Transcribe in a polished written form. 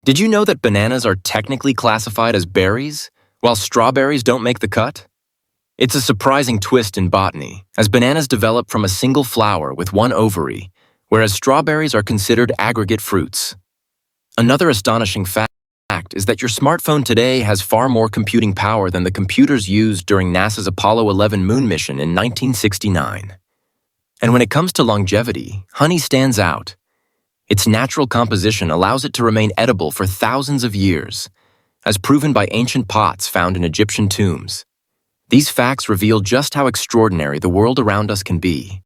Did you know that bananas are technically classified as berries, while strawberries don't make the cut? It's a surprising twist in botany, as bananas develop from a single flower with one ovary, whereas strawberries are considered aggregate fruits. Another astonishing fact is that your smartphone today has far more computing power than the computers used during NASA's Apollo 11 moon mission in 1969. And when it comes to longevity, honey stands out. Its natural composition allows it to remain edible for thousands of years, as proven by ancient pots found in Egyptian tombs. These facts reveal just how extraordinary the world around us can be.